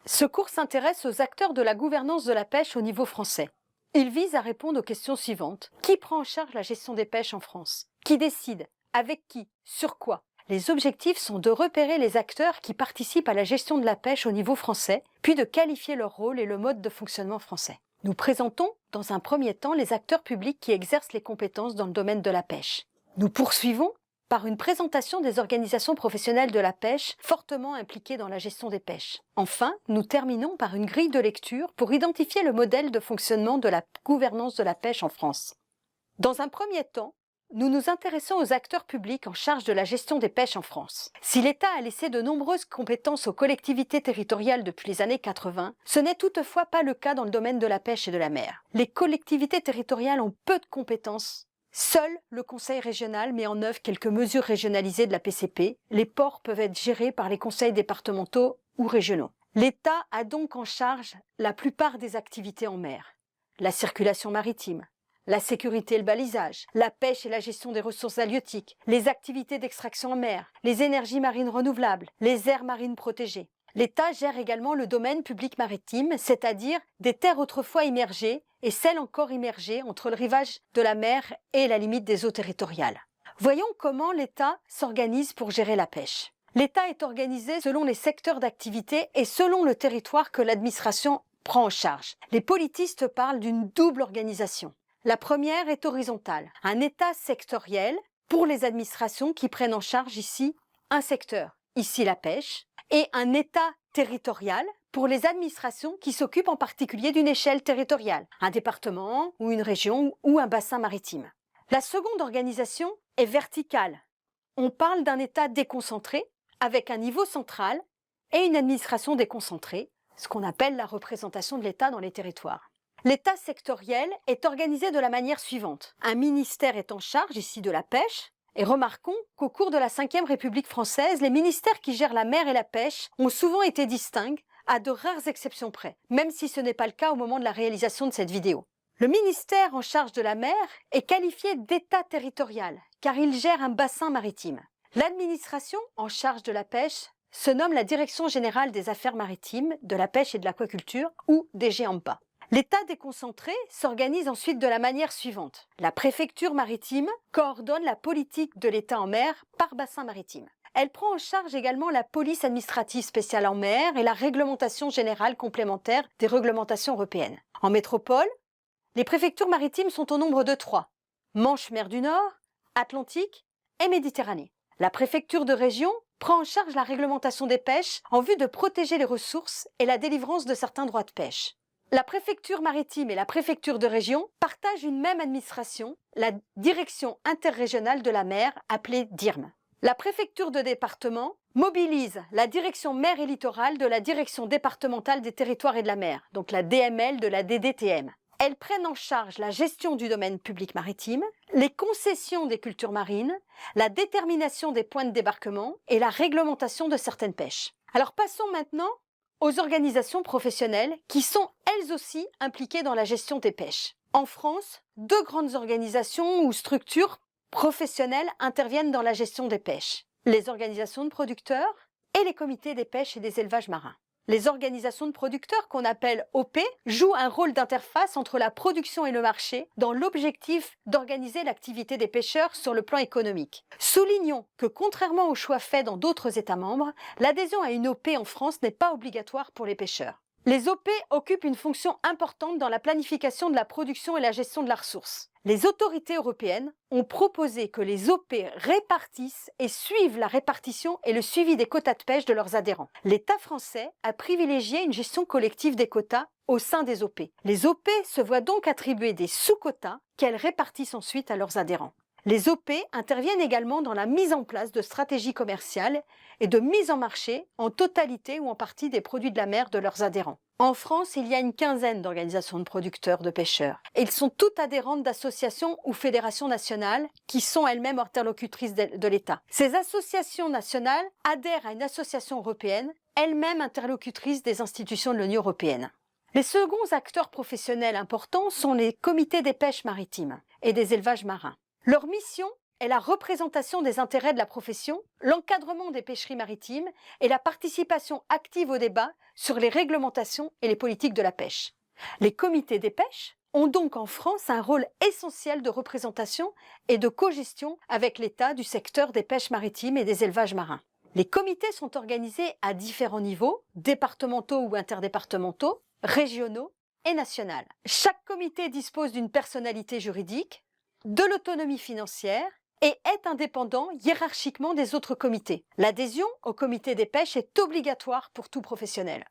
Ce cours s'intéresse aux acteurs de la gouvernance de la pêche au niveau français. Il vise à répondre aux questions suivantes. Qui prend en charge la gestion des pêches en France? Qui décide? Avec qui? Sur quoi? Les objectifs sont de repérer les acteurs qui participent à la gestion de la pêche au niveau français, puis de qualifier leur rôle et le mode de fonctionnement français. Nous présentons, dans un premier temps, les acteurs publics qui exercent les compétences dans le domaine de la pêche. Nous poursuivons par une présentation des organisations professionnelles de la pêche fortement impliquées dans la gestion des pêches. Enfin, nous terminons par une grille de lecture pour identifier le modèle de fonctionnement de la gouvernance de la pêche en France. Dans un premier temps, nous nous intéressons aux acteurs publics en charge de la gestion des pêches en France. Si l'État a laissé de nombreuses compétences aux collectivités territoriales depuis les années 80, ce n'est toutefois pas le cas dans le domaine de la pêche et de la mer. Les collectivités territoriales ont peu de compétences. Seul le conseil régional met en œuvre quelques mesures régionalisées de la PCP. Les ports peuvent être gérés par les conseils départementaux ou régionaux. L'État a donc en charge la plupart des activités en mer. La circulation maritime, la sécurité et le balisage, la pêche et la gestion des ressources halieutiques, les activités d'extraction en mer, les énergies marines renouvelables, les aires marines protégées. L'État gère également le domaine public maritime, c'est-à-dire des terres autrefois immergées et celles encore immergées entre le rivage de la mer et la limite des eaux territoriales. Voyons comment l'État s'organise pour gérer la pêche. L'État est organisé selon les secteurs d'activité et selon le territoire que l'administration prend en charge. Les politistes parlent d'une double organisation. La première est horizontale, un État sectoriel pour les administrations qui prennent en charge ici un secteur, ici la pêche, et un État territorial pour les administrations qui s'occupent en particulier d'une échelle territoriale, un département ou une région ou un bassin maritime. La seconde organisation est verticale. On parle d'un État déconcentré avec un niveau central et une administration déconcentrée, ce qu'on appelle la représentation de l'État dans les territoires. L'État sectoriel est organisé de la manière suivante. Un ministère est en charge ici de la pêche, et remarquons qu'au cours de la Ve République française, les ministères qui gèrent la mer et la pêche ont souvent été distincts, à de rares exceptions près, même si ce n'est pas le cas au moment de la réalisation de cette vidéo. Le ministère en charge de la mer est qualifié d'État territorial, car il gère un bassin maritime. L'administration en charge de la pêche se nomme la Direction générale des affaires maritimes, de la pêche et de l'aquaculture, ou DGAMPA. L'État déconcentré s'organise ensuite de la manière suivante. La préfecture maritime coordonne la politique de l'État en mer par bassin maritime. Elle prend en charge également la police administrative spéciale en mer et la réglementation générale complémentaire des réglementations européennes. En métropole, les préfectures maritimes sont au nombre de 3. Manche, mer du Nord, Atlantique et Méditerranée. La préfecture de région prend en charge la réglementation des pêches en vue de protéger les ressources et la délivrance de certains droits de pêche. La préfecture maritime et la préfecture de région partagent une même administration, la direction interrégionale de la mer, appelée DIRM. La préfecture de département mobilise la direction mer et littoral de la direction départementale des territoires et de la mer, donc la DML de la DDTM. Elles prennent en charge la gestion du domaine public maritime, les concessions des cultures marines, la détermination des points de débarquement et la réglementation de certaines pêches. Alors passons maintenant aux organisations professionnelles qui sont elles aussi impliquées dans la gestion des pêches. En France, 2 grandes organisations ou structures professionnelles interviennent dans la gestion des pêches. Les organisations de producteurs et les comités des pêches et des élevages marins. Les organisations de producteurs, qu'on appelle OP, jouent un rôle d'interface entre la production et le marché dans l'objectif d'organiser l'activité des pêcheurs sur le plan économique. Soulignons que contrairement aux choix faits dans d'autres États membres, l'adhésion à une OP en France n'est pas obligatoire pour les pêcheurs. Les OP occupent une fonction importante dans la planification de la production et la gestion de la ressource. Les autorités européennes ont proposé que les OP répartissent et suivent la répartition et le suivi des quotas de pêche de leurs adhérents. L'État français a privilégié une gestion collective des quotas au sein des OP. Les OP se voient donc attribuer des sous-quotas qu'elles répartissent ensuite à leurs adhérents. Les OP interviennent également dans la mise en place de stratégies commerciales et de mise en marché en totalité ou en partie des produits de la mer de leurs adhérents. En France, il y a une quinzaine d'organisations de producteurs, de pêcheurs. Ils sont toutes adhérentes d'associations ou fédérations nationales qui sont elles-mêmes interlocutrices de l'État. Ces associations nationales adhèrent à une association européenne, elle-même interlocutrice des institutions de l'Union européenne. Les seconds acteurs professionnels importants sont les comités des pêches maritimes. et des élevages marins. Leur mission est la représentation des intérêts de la profession, l'encadrement des pêcheries maritimes et la participation active au débat sur les réglementations et les politiques de la pêche. Les comités des pêches ont donc en France un rôle essentiel de représentation et de cogestion avec l'État du secteur des pêches maritimes et des élevages marins. Les comités sont organisés à différents niveaux, départementaux ou interdépartementaux, régionaux et nationaux. Chaque comité dispose d'une personnalité juridique, de l'autonomie financière et est indépendant hiérarchiquement des autres comités. L'adhésion au comité des pêches est obligatoire pour tout professionnel.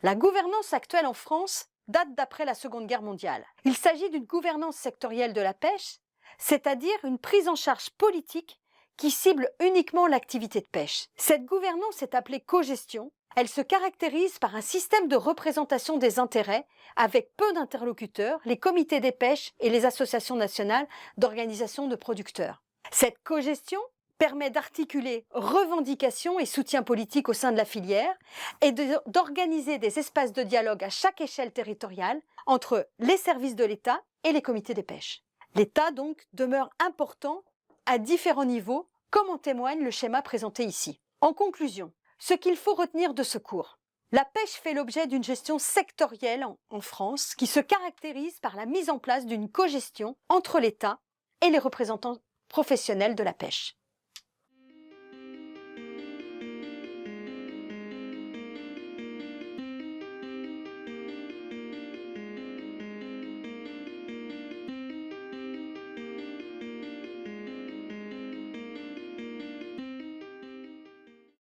La gouvernance actuelle en France date d'après la Seconde Guerre mondiale. Il s'agit d'une gouvernance sectorielle de la pêche, c'est-à-dire une prise en charge politique qui cible uniquement l'activité de pêche. Cette gouvernance est appelée cogestion. Elle se caractérise par un système de représentation des intérêts avec peu d'interlocuteurs, les comités des pêches et les associations nationales d'organisations de producteurs. Cette cogestion permet d'articuler revendications et soutien politique au sein de la filière et d'organiser des espaces de dialogue à chaque échelle territoriale entre les services de l'État et les comités des pêches. L'État, donc, demeure important à différents niveaux, comme en témoigne le schéma présenté ici. En conclusion, ce qu'il faut retenir de ce cours: la pêche fait l'objet d'une gestion sectorielle en France qui se caractérise par la mise en place d'une cogestion entre l'État et les représentants professionnels de la pêche.